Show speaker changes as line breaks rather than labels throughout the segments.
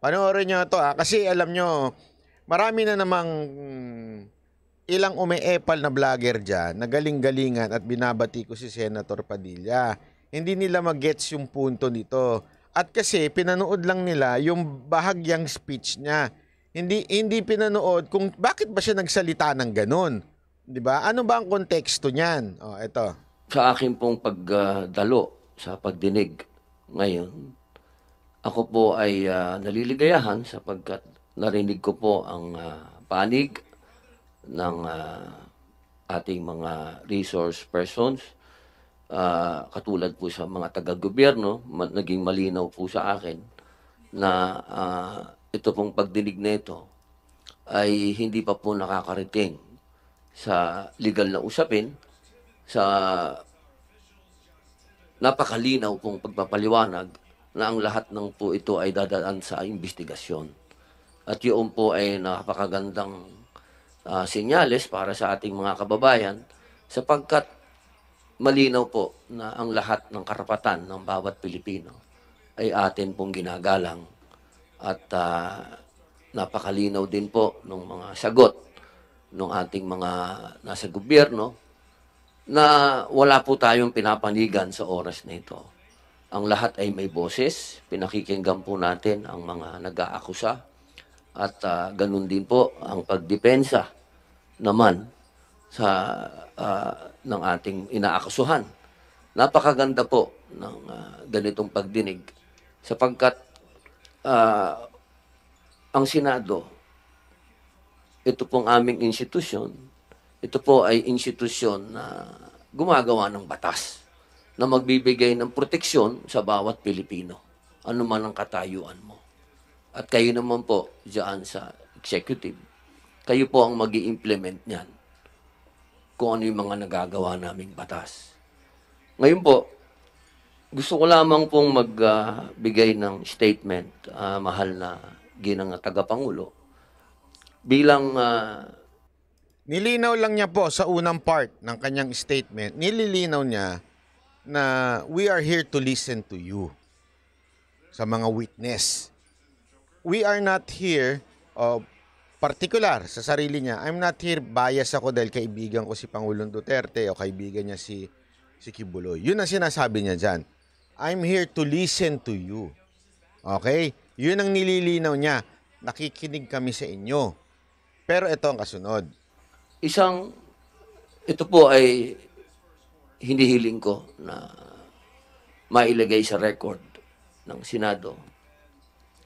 Panoorin nyo to kasi alam nyo, marami na namang ilang umeepal na vlogger dyan na galing-galingan at binabati ko si Senator Padilla. Hindi nila mag-gets yung punto nito. At kasi pinanood lang nila yung bahagyang speech niya. Hindi pinanood kung bakit ba siya nagsalita ng ganun. 'Di ba? Ano ba ang konteksto niyan? Oh, eto.
Sa akin pong pagdalo sa pagdinig ngayon, ako po ay naliligayahan sapagkat narinig ko po ang panig ng ating mga resource persons, katulad po sa mga taga-gobyerno, naging malinaw po sa akin na ito pong pagdinig na ito ay hindi pa po nakakarating sa legal na usapin, sa napakalinaw pong pagpapaliwanag na ang lahat ng po ito ay dadaan sa investigasyon. At yun po ay napakagandang senyales para sa ating mga kababayan sapagkat malinaw po na ang lahat ng karapatan ng bawat Pilipino ay atin pong ginagalang at napakalinaw din po ng mga sagot ng ating mga nasa gobyerno na wala po tayong pinapanigan sa oras na ito. Ang lahat ay may boses, pinakikinggan po natin ang mga nag-aakusa at ganun din po ang pagdepensa naman sa ng ating inaakusuhan. Napakaganda po ng ganitong pagdinig sapagkat ang Senado, ito pong aming institusyon, ito po ay institusyon na gumagawa ng batas na magbibigay ng proteksyon sa bawat Pilipino, ano man ang katayuan mo. At kayo naman po diyan sa executive, kayo po ang mag-i-implement niyan kung ano yung mga nagagawa naming batas. Ngayon po, gusto ko lamang pong magbigay ng statement, mahal na ginang tagapangulo, bilang
Nilinaw lang niya po sa unang part ng kanyang statement, nililinaw niya na we are here to listen to you sa mga witness. We are not here, particular sa sarili niya, I'm not here bias ako dahil kaibigan ko si Pangulong Duterte o kaibigan niya si Kibuloy. Yun ang sinasabi niya dyan. I'm here to listen to you. Okay? Yun ang nililinaw niya. Nakikinig kami sa inyo. Pero ito ang kasunod.
ito po ay hinihiling ko na mailagay sa record ng Senado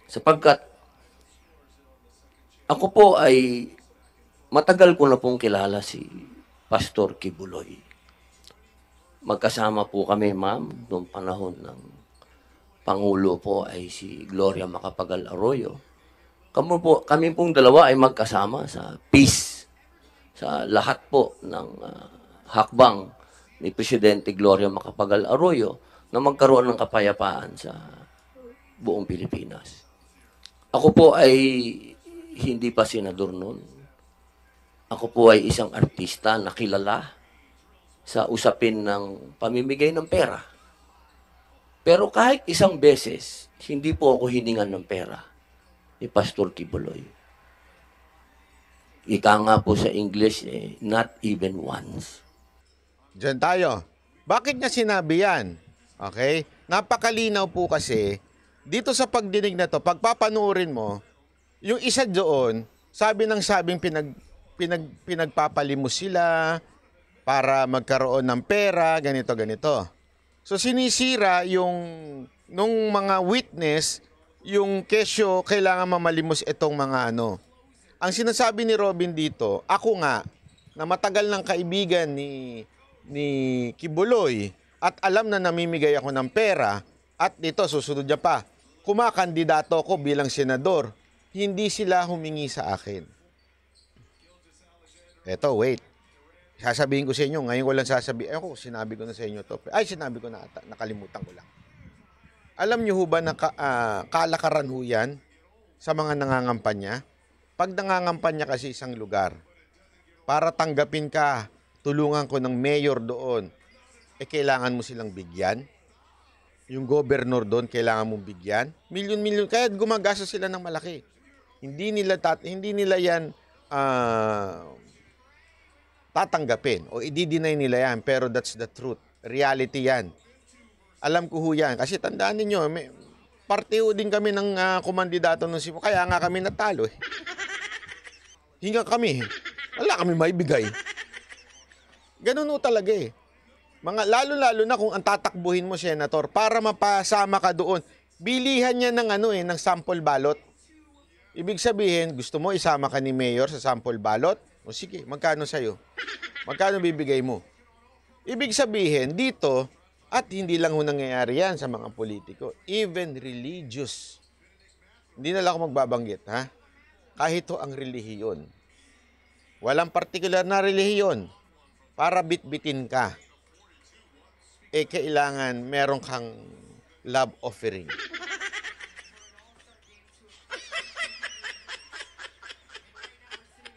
sapagkat ako po ay matagal ko na pong kilala si Pastor Kibuloy. Magkasama po kami, ma'am, noong panahon ng Pangulo po ay si Gloria Macapagal Arroyo. Kami pong dalawa ay magkasama sa peace, sa lahat po ng hakbang ni Presidente Gloria Macapagal Arroyo na magkaroon ng kapayapaan sa buong Pilipinas. Ako po ay hindi pa senador noon. Ako po ay isang artista na kilala sa usapin ng pamimigay ng pera. Pero kahit isang beses, hindi po ako hiningan ng pera ni Pastor Kibuloy. Ika nga po sa English, not even once.
Diyan tayo. Bakit niya sinabi yan? Okay? Napakalinaw po kasi, dito sa pagdinig na to, pagpapanurin mo, yung isa doon, sabi ng sabing pinagpapalimos sila para magkaroon ng pera, ganito, ganito. So sinisira yung, nung mga witness, yung kesyo kailangan mamalimos itong mga ano. Ang sinasabi ni Robin dito, ako nga, na matagal ng kaibigan ni Kibuloy at alam na namimigay ako ng pera at dito susunod niya pa, kumakandidato ko bilang senador, hindi sila humingi sa akin. Eto, wait. Sasabihin ko sa inyo, ngayon ko lang sasabihin, ako, sinabi ko na sa inyo to. Ay, sinabi ko na ata, nakalimutan ko lang. Alam niyo ho ba na kalakaran ho yan sa mga nangangampanya? Pag nangangampanya kasi isang lugar, para tanggapin ka, tulungan ko ng mayor doon, kailangan mo silang bigyan. yung governor doon kailangan mong bigyan. Milyon-milyon, kaya gumagastos sila ng malaki. Hindi nila yan tatanggapin o i-deny nila yan, pero that's the truth. Reality yan. Alam ko ho yan. Kasi tandaan ninyo, parte ho din kami ng kumandidato ng Cebu. Kaya nga kami natalo. Hinga kami. Wala kami maibigay. Ganun ho talaga eh. Lalo-lalo na kung ang tatakbuhin mo, Senator, para mapasama ka doon. Bilihan niya ng ng sample ballot. Ibig sabihin, gusto mo isama ka ni Mayor sa sample ballot? O sige, magkano sa'yo? Magkano bibigay mo? Ibig sabihin, dito, at hindi lang ho nangyayari yan sa mga politiko, even religious. Hindi na lang ako magbabanggit, ha? Kahit ho ang relihiyon. Walang partikular na relihiyon. Para bitbitin ka, kailangan meron kang love offering.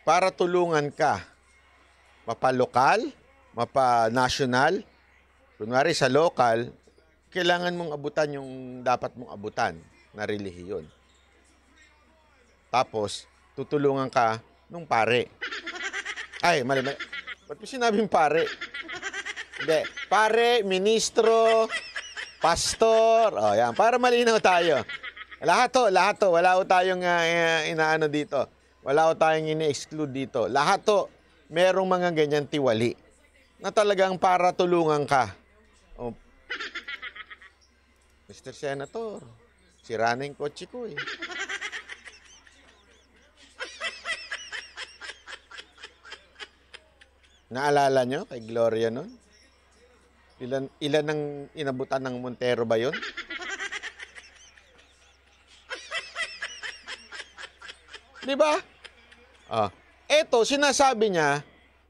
Para tulungan ka, mapa-lokal, mapa-national. Kunwari sa local, kailangan mong abutan yung dapat mong abutan na relihiyon. Tapos, tutulungan ka nung pare. Ay, mali. Ba't mo sinabing pare? Hindi. Pare, ministro, pastor. O, yan. Para malinaw tayo. Lahat to. Wala ho tayong inaano dito. Wala ho tayong ini-exclude dito. Lahat to, merong mga ganyan tiwali na talagang para tulungan ka. O, Mr. Senator, sira na yung kotse ko eh. Naalala nyo kay Gloria nun? Ilan ang inabutan ng Montero ba yun? Di ba? Eto, sinasabi niya,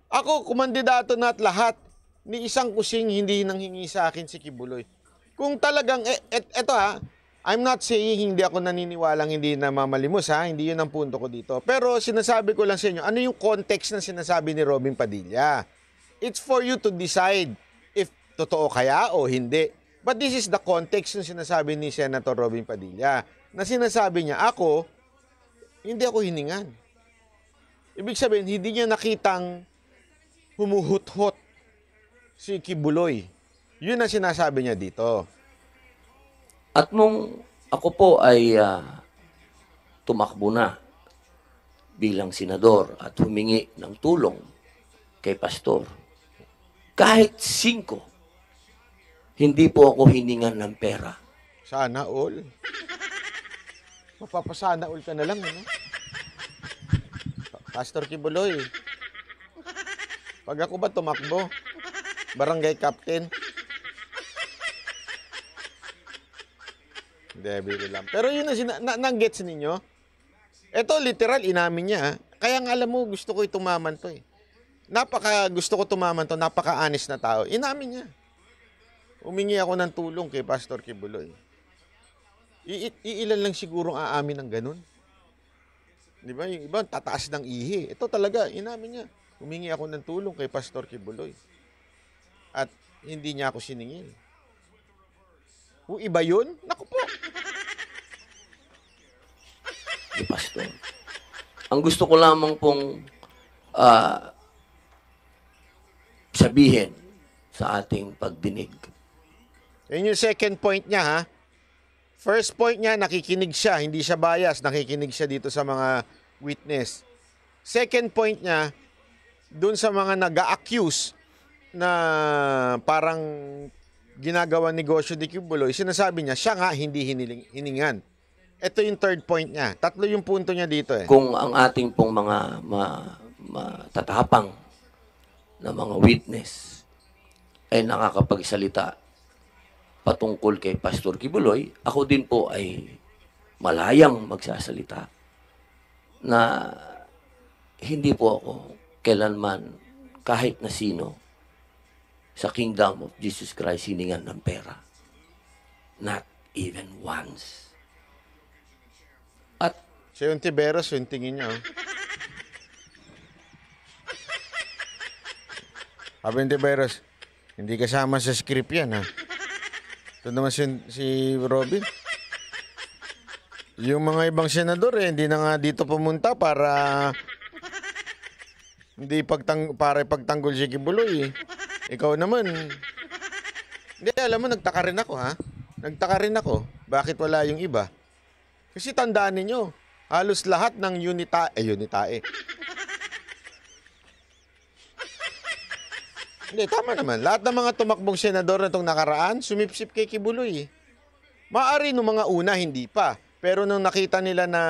ako kumandidato na at lahat ni isang kusing hindi nanghingi sa akin si Kibuloy. Kung talagang, eto I'm not saying hindi ako naniniwalang hindi na mamalimos hindi yun ang punto ko dito. Pero sinasabi ko lang sa inyo, ano yung context ng sinasabi ni Robin Padilla? It's for you to decide if totoo kaya o hindi. But this is the context ng sinasabi ni Senator Robin Padilla. Na sinasabi niya, hindi ako hiningan. Ibig sabihin, hindi niya nakitang humuhut-hut si Kibuloy. Yun ang sinasabi niya dito.
At nung ako po ay tumakbo na bilang senador at humingi ng tulong kay pastor, kahit 5, hindi po ako hiningan ng pera.
Sana all. Mapapasana all ka na lang, ano? Pastor Kibuloy. Pag ako ba tumakbo? Barangay captain? Hindi, lang. Pero yun ang gets ninyo. Ito, literal, inamin niya. Kaya nga alam mo, gusto ko itumaman to eh. Gusto ko tumaman to, napaka-honest na tao. Inamin niya. Humingi ako ng tulong kay Pastor Kibuloy. Iilan lang siguro aamin ng ganun. Di ba? Yung iba, tataas ng ihi. Ito talaga, inamin niya. Humingi ako ng tulong kay Pastor Kibuloy. At hindi niya ako siningil. Kung iba yun, naku po.
Pastor. Ang gusto ko lamang pong sabihin sa ating pagdinig.
Yun yung second point niya, ha? First point niya, nakikinig siya. Hindi siya bias. Nakikinig siya dito sa mga witness. Second point niya, dun sa mga nag-a-accuse na parang ginagawa negosyo ni Kibuloy, sinasabi niya, siya nga hindi hiningan. Ito yung third point niya. 3 yung punto niya dito eh.
Kung ang ating pong mga matatapang na mga witness ay nakakapagsalita patungkol kay Pastor Kibuloy, ako din po ay malayang magsasalita na hindi po ako kailanman kahit na sino sa kingdom of Jesus Christ hiningan ng pera. Not even once. At
Si Ontiveros, yung tingin niya. Sabi ni Ontiveros, hindi kasama sa script yan, ha? Ito naman si Robin. Yung mga ibang senador hindi na nga dito pumunta para para pagtanggol si Kibuloy. Ikaw naman. Hindi, alam mo, nagtaka rin ako, ha? Nagtaka rin ako. Bakit wala yung iba? Kasi tandaan ninyo, halos lahat ng unitae. Hindi, tama naman. Lahat ng mga tumakbong senador na itong nakaraan, sumipsip kay Kibuloy. Maari nung mga una, hindi pa. Pero nung nakita nila na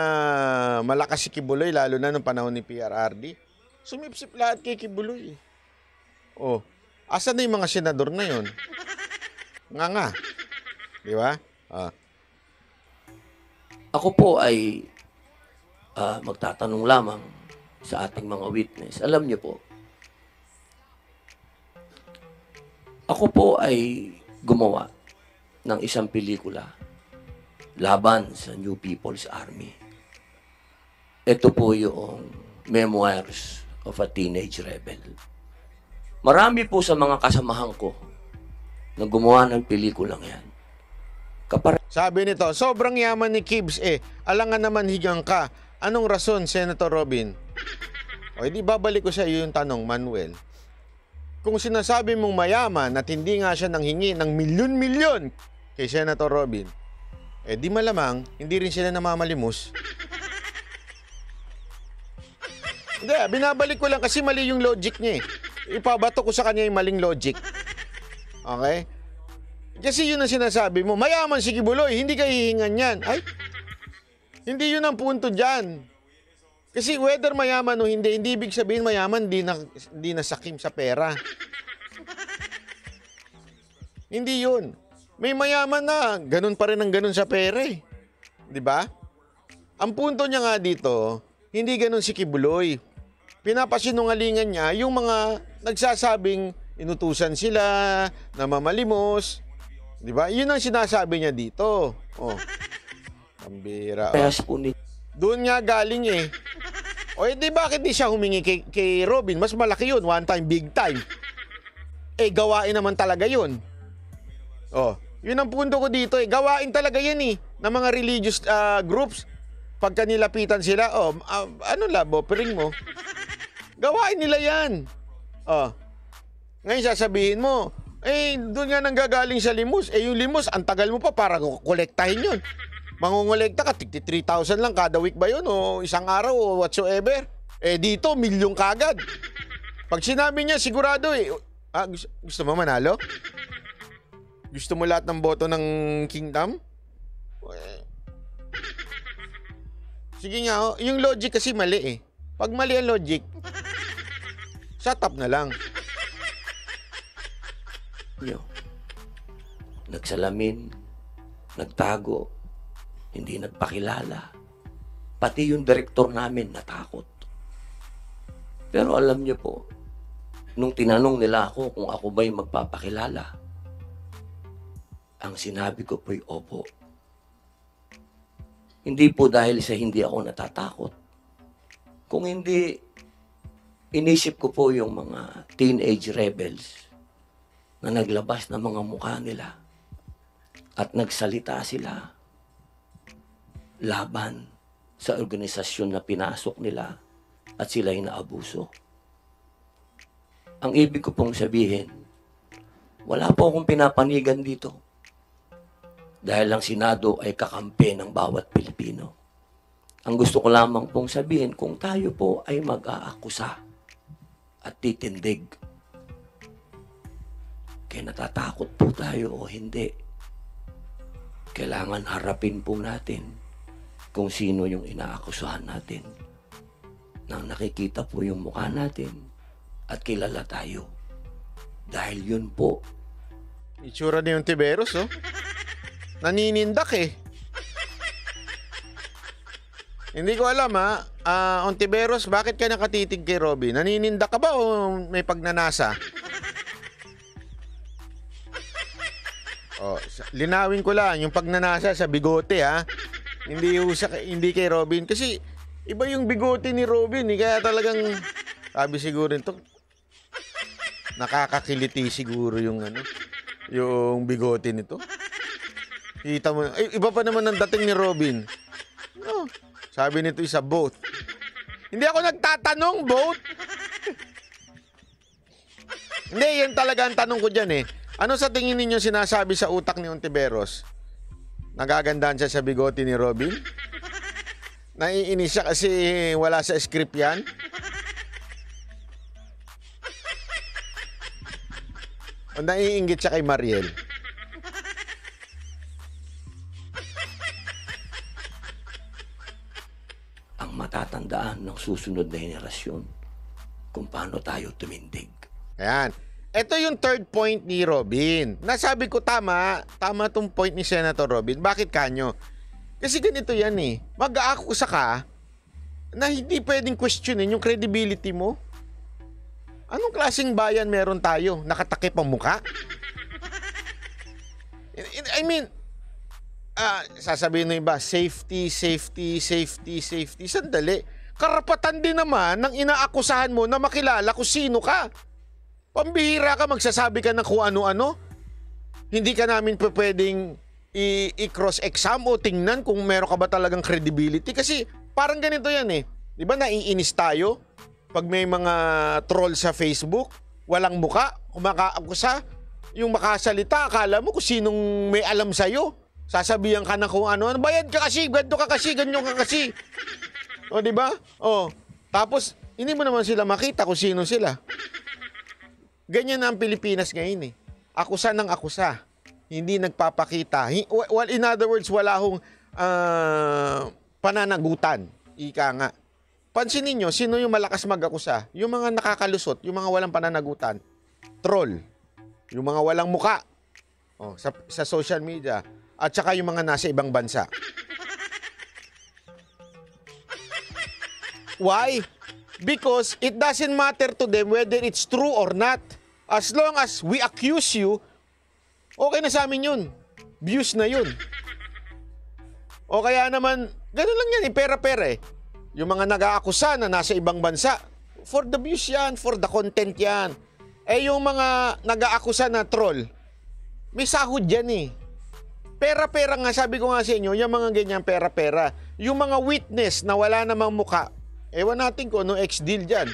malakas si Kibuloy, lalo na nung panahon ni PRRD, sumipsip lahat kay Kibuloy. Oh, asan na yung mga senador na yon? Nga. Di ba?
Ako po ay magtatanong lamang sa ating mga witness. Alam niyo po, ako po ay gumawa ng isang pelikula laban sa New People's Army. Ito po yung Memoirs of a Teenage Rebel. Marami po sa mga kasamahan ko na gumawa ng pelikulang yan.
Sabi nito, sobrang yaman ni Kibbs alangan naman higang ka. Anong rason, Senator Robin? O, di babalik ko sa iyo yung tanong, Manuel. Kung sinasabi mong mayaman at hindi nga siya nanghingi ng milyon-milyon kay Senator Robin, di malamang, hindi rin sila namamalimos. Hindi, binabalik ko lang kasi mali yung logic niya Ipabato ko sa kanya yung maling logic. Okay? Kasi yun ang sinasabi mo, mayaman si Kibuloy, hindi ka hihingan yan. Ay, hindi yun ang punto dyan. Kasi whether mayaman o hindi ibig sabihin mayaman, di na sakim sa pera. Hindi yun. May mayaman na, ganun pa rin ang ganun sa pera Di ba? Ang punto niya nga dito, hindi ganun si Kibuloy. Pinapasinungalingan niya yung mga nagsasabing inutusan sila, namamalimos. Di ba? Yun ang sinasabi niya dito. Oh. Pambira. Doon nga galing O di bakit di siya humingi kay Robin? Mas malaki yun. One time, big time. Gawain naman talaga yun. Oh. Yun ang punto ko dito Gawain talaga yan ng mga religious groups. Pagka nilapitan sila, ano labo, piring mo. Gawain nila yan. Oh. Ngayon sasabihin mo, doon nga nanggagaling sa limos. Yung limos, ang tagal mo pa para kolektahin yun. Mangungolekta ka, 3,000 lang kada week ba yun? O isang araw o whatsoever? Dito, milyong kagad. Pag sinabi niya, sigurado gusto mo manalo? Gusto mo lahat ng boto ng kingdom? Sige nga, yung logic kasi mali Pag mali ang logic, shut up na lang.
Nagsalamin, nagtago, hindi nagpakilala. Pati yung direktor namin natakot. Pero alam niyo po, nung tinanong nila ako kung ako ba'y magpapakilala, ang sinabi ko po'y opo. Hindi po dahil sa hindi ako natatakot. Kung hindi, inisip ko po yung mga teenage rebels na naglabas ng mga mukha nila at nagsalita sila laban sa organisasyon na pinasok nila at sila'y naabuso. Ang ibig ko pong sabihin, wala po akong pinapanigan dito. Dahil ang Senado ay kakampi ng bawat Pilipino. Ang gusto ko lamang pong sabihin, kung tayo po ay mag-aakusa at titindig, kaya natatakot po tayo o hindi, kailangan harapin po natin kung sino yung inaakusahan natin. Nang nakikita po yung mukha natin at kilala tayo. Dahil yun po.
Itsura na yung Tiberos, naninindak Hindi ko alam Ontiveros, bakit ka nakatitig kay Robin? Naninindak ka ba o may pagnanasa? Linawin ko lang, yung pagnanasa sa bigote hindi kay Robin. Kasi iba yung bigote ni Robin kaya talagang sabi siguro nito, nakakakiliti siguro yung bigote nito. Kita mo, iba pa naman ang dating ni Robin. Oh, sabi nito isa, both. Hindi ako nagtatanong, both. Hindi, yan talaga ang tanong ko dyan eh. Ano sa tingin ninyo sinasabi sa utak ni Ontiveros? Nagagandaan siya sa bigote ni Robin? Naiinis siya kasi wala sa script yan? O naiinggit siya kay Mariel?
Ang matatandaan ng susunod na henerasyon kung paano tayo tumindig.
Ayan. Ito yung third point ni Robin. Nasabi ko tama tong point ni Senator Robin. Bakit kanyo? Kasi ganito yan eh. Mag-aakusa ka na hindi pwedeng questionin yung credibility mo. Anong klaseng bayan meron tayo? Nakatakip ang muka? I mean, sasabihin ng iba, safety. Sandali. Karapatan din naman ng inaakusahan mo na makilala kung sino ka. Pambihira ka, magsasabi ka ng kung ano-ano. Hindi ka namin pwedeng i-cross-exam o tingnan kung meron ka ba talagang credibility. Kasi parang ganito yan eh. Di ba naiinis tayo pag may mga troll sa Facebook, walang muka, kumakaakusa, yung makasalita, akala mo kung sinong may alam sa'yo. Sasabihan ka na kung ano, bayad ka kasi, ganito ka kasi, ganyan ka kasi. O, di ba? O, tapos, hindi mo naman sila makita kung sino sila. Ganyan na ang Pilipinas ngayon eh. Akusa ng akusa. Hindi nagpapakita. Well, in other words, wala hong pananagutan. Ika nga. Pansinin nyo, sino yung malakas mag-akusa? Yung mga nakakalusot, yung mga walang pananagutan. Troll. Yung mga walang muka. Oh, sa social media. At saka yung mga nasa ibang bansa. Why? Because it doesn't matter to them whether it's true or not. As long as we accuse you, okay na sa amin yun. Views na yun. O kaya naman, gano'n lang yan, pera-pera eh. Yung mga nag-aakusa na nasa ibang bansa, for the views yan, for the content yan. Eh yung mga nag-aakusa na troll, may sahod yan eh. Pera-pera nga, sabi ko nga sa inyo, yung mga ganyan pera-pera. Yung mga witness na wala namang muka, ewan natin kung ano ex-deal dyan.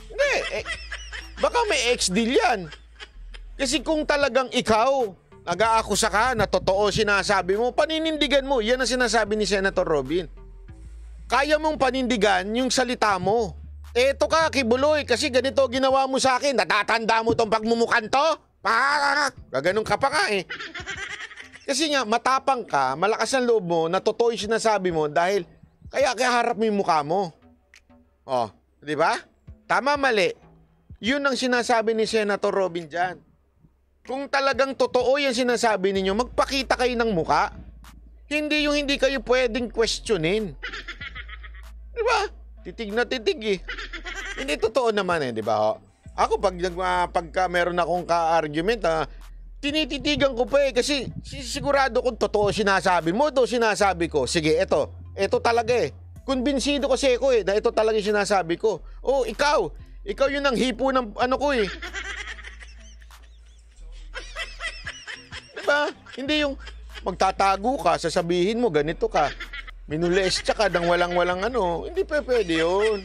Hindi, baka may ex-deal yan. Kasi kung talagang ikaw, nag-aakusa ka na totoo sinasabi mo, paninindigan mo. Yan ang sinasabi ni Senator Robin. Kaya mong panindigan yung salita mo. Eto ka, Kibuloy, kasi ganito ginawa mo sa akin. Natatanda mo tong pagmumukan to? Gaganon ka pa nga eh. Kasi nga, matapang ka, malakas ang loob mo, na totoo yung sinasabi mo dahil kaya harap mo yung mukha mo. Oh, di ba? Tama, mali. Yun ang sinasabi ni Senator Robin dyan. Kung talagang totoo yung sinasabi ninyo, magpakita kayo ng muka. Hindi yung hindi kayo pwedeng questionin. Di ba? Titig na titig eh. Hindi totoo naman eh, di ba? Ako, pagka meron akong ka-argument, tinititigan ko pa eh. Kasi sigurado kung totoo sinasabi mo, ito sinasabi ko. Sige, ito talaga eh. Kumbinsido kasi ako eh, na ito talaga yung sinasabi ko. Oh, ikaw yun ang hipo ng ano ko eh. Diba? Hindi yung magtatago ka, sasabihin mo, ganito ka. Minulestya ka ng walang ano. Hindi pa pwede yun.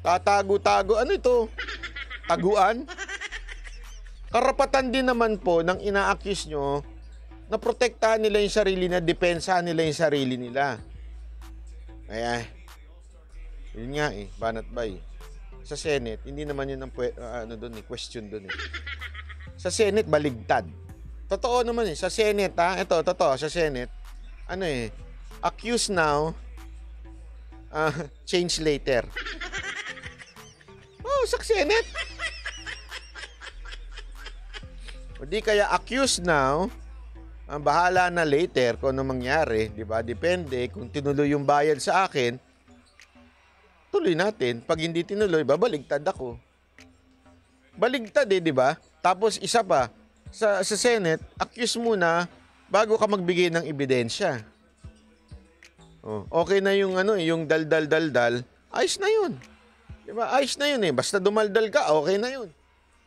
Tatago-tago. Ano ito? Taguan? Karapatan din naman po ng ina-accuse nyo na protektahan nila yung sarili na depensahan nila yung sarili nila. Kaya, yun nga eh, banat bay. Sa Senate, hindi naman yun ang question doon eh. Sa Senate, baligtad. Totoo naman eh, sa Senate ito, totoo, sa Senate, accuse now, change later. Oh, sa Senate. O di kaya accuse now, ang bahala na later kung ano mangyari, di ba? Depende kung tinuloy yung bayad sa akin, tuloy natin. Pag hindi tinuloy, babaligtad ako. Baligtad eh, di ba? Tapos isa pa, sa Senate, accuse muna bago ka magbigay ng ebidensya. Oh, okay na yung yung dal, ayos na yun. Di ba? Ayos na yun eh. Basta dumaldal ka, okay na yun.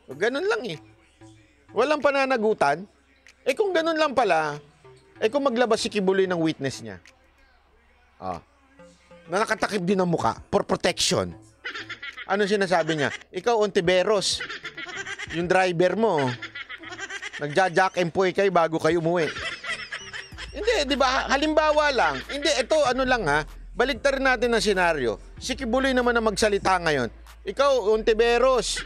O, ganun lang eh. Walang pananagutan. Kung ganun lang pala, kung maglabas si Kibuloy ng witness niya. Na nakatakip din ang muka for protection. Ano sinasabi niya? Ikaw, Ontiveros, yung driver mo, nagja-jack and poy kayo bago kayo umuwi. Hindi, di ba? Halimbawa lang. Hindi, ito ano lang ha. Baligtarin natin ang senaryo. Si Kibuloy naman ang magsalita ngayon. Ikaw, Ontiveros,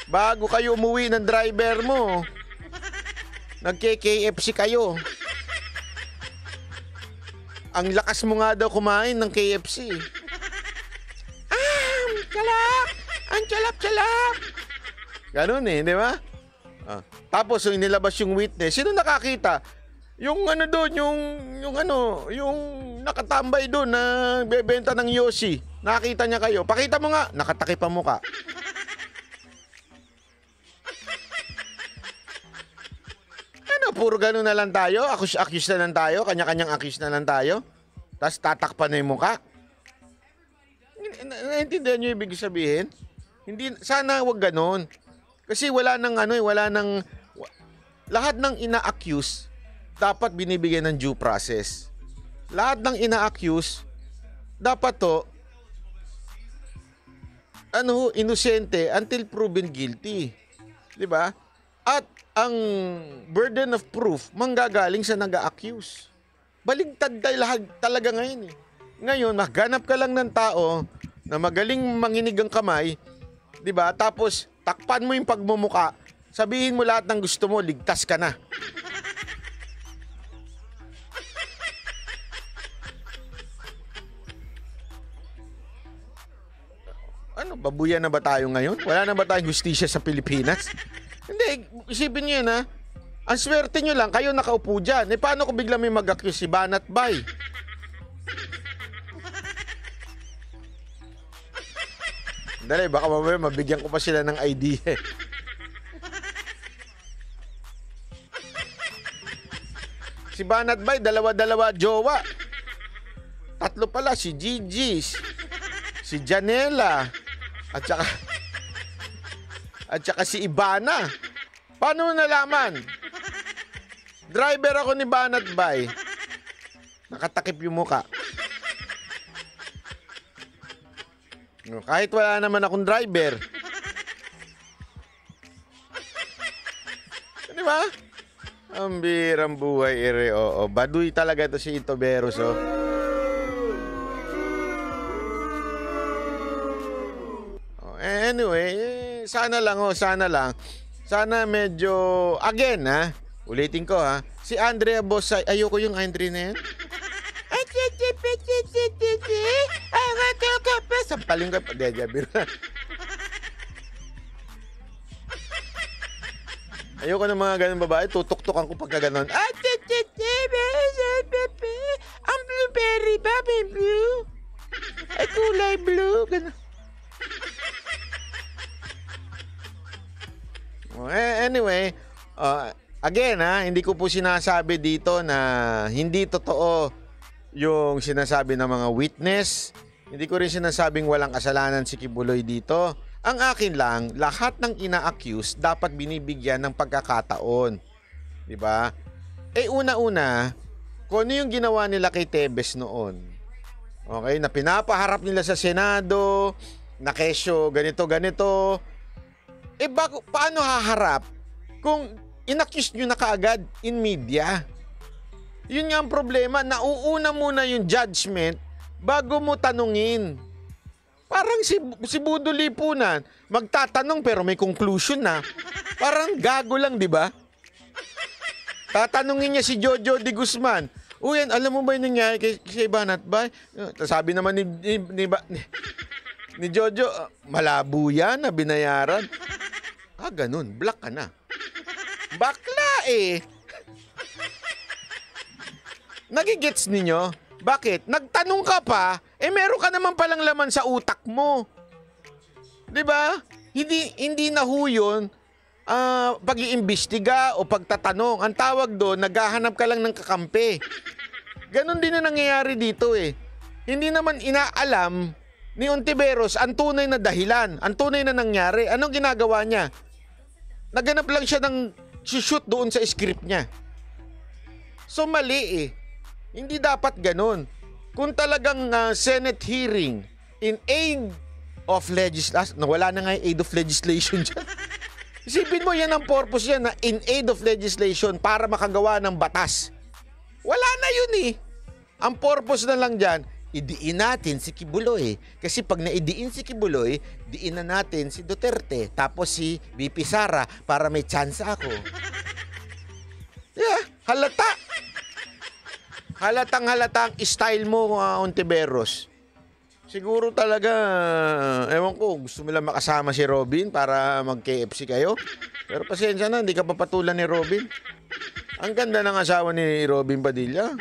bago kayo umuwi ng driver mo, nagke-KFC kayo. Ang lakas mo nga daw kumain ng KFC. Salap! Ang salap-salap! Ganun di ba? Tapos yung nilabas yung witness, sino nakakita? Yung ano doon, yung nakatambay doon na bebenta ng Yossi. Nakita niya kayo. Pakita mo nga, nakatakip ang muka. Puro ganun na lang tayo, accuse na lang tayo, kanya-kanyang accuse na lang tayo. Tapos tatakpan na yung mukha. Naintindihan nyo ibig sabihin? Hindi, sana wag ganun. Kasi wala nang lahat ng ina-accuse dapat binibigyan ng due process. Lahat ng ina-accuse dapat to inosente until proven guilty. 'Di ba? At ang burden of proof manggagaling sa nag-a-accuse. Baligtad talaga ngayon . Ngayon, maghanap ka lang ng tao na magaling manginig ang kamay, 'di ba? Tapos takpan mo yung pagmumuka, sabihin mo lahat ng gusto mo, ligtas ka na. Babuyan na ba tayo ngayon? Wala na ba tayong hustisya sa Pilipinas? Hindi, isipin nyo yun Ang swerte nyo lang, kayo nakaupo dyan. Paano kung bigla may mag-accuse si Banat Bay? Dali, baka mamaya mabigyan ko pa sila ng idea . Si Banat Bay, dalawa-dalawa jowa. Tatlo pala, si Gigi, si Janela, at saka si Ibana. Paano mo nalaman? Driver ako ni Banat Bay. Nakatakip yung muka. Kahit wala naman akong driver. Di ba? Ang birang buhay, oo. Baduy talaga ito si Ontiveros, Anyway, sana lang. Sana medyo, again ulitin ko si Andrea Bosay, ayoko yung Andre na yan. Sampaling ko, ayoko ng mga ganun babae, tutok-tokan ko pagka ganon. Ang blueberry ba, may blue? Ay, kulay blue, ganon. Anyway, again hindi ko po sinasabi dito na hindi totoo yung sinasabi ng mga witness. Hindi ko rin sinasabing walang kasalanan si Kibuloy dito. Ang akin lang, lahat ng ina-accuse dapat binibigyan ng pagkakataon. 'Di ba? Una-una, kung ano yung ginawa nila kay Tebes noon. Okay, na pinapaharap nila sa Senado, na kesyo ganito. Paano haharap kung inaccuse nyo na kaagad in media? Yun nga ang problema, nauuna muna yung judgment bago mo tanungin. Parang si Budo Lipunan, magtatanong pero may conclusion na. Parang gago lang, di ba? Tatanungin niya si Jojo de Guzman, alam mo ba yung nangyari kay Banat Bay? Sabi naman ni Jojo, malabo yan na binayaran. Ganun. Black ka na. Bakla Nagigets ninyo? Bakit? Nagtanong ka pa, meron ka naman palang laman sa utak mo. 'Di ba? Hindi na ho yun pag-iimbestiga o pagtatanong. Ang tawag doon, naghahanap ka lang ng kakampi. Ganon din na nangyayari dito Hindi naman inaalam ni Ontiveros ang tunay na dahilan, ang tunay na nangyari. Anong ginagawa niya? Naganap lang siya ng shoot doon sa script niya. So mali eh. Hindi dapat ganun. Kung talagang Senate hearing in aid of legislation, wala na nga yung aid of legislation dyan. Isipin mo, yan ang purpose yan, na in aid of legislation para makagawa ng batas. Wala na yun eh. Ang purpose na lang dyan, idiin natin si Kibuloy. Kasi pag naidiin si Kibuloy, diin na natin si Duterte. Tapos si VP Sara para may chance ako. Yeah, halata. Halatang-halatang style mo, Ontiveros. Siguro talaga, ewan ko, gusto mo lang makasama si Robin para mag-KFC kayo. Pero pasensya na, hindi ka papatulan ni Robin. Ang ganda ng asawa ni Robin Padilla.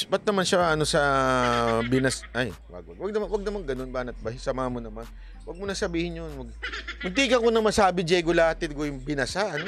Ba't naman siya sa binas... Ay, wag naman ganun, banat ba? Sama mo naman. Wag mo na sabihin yun. Muntikan ko na masabi, Diego Latid ko yung binasa, ano?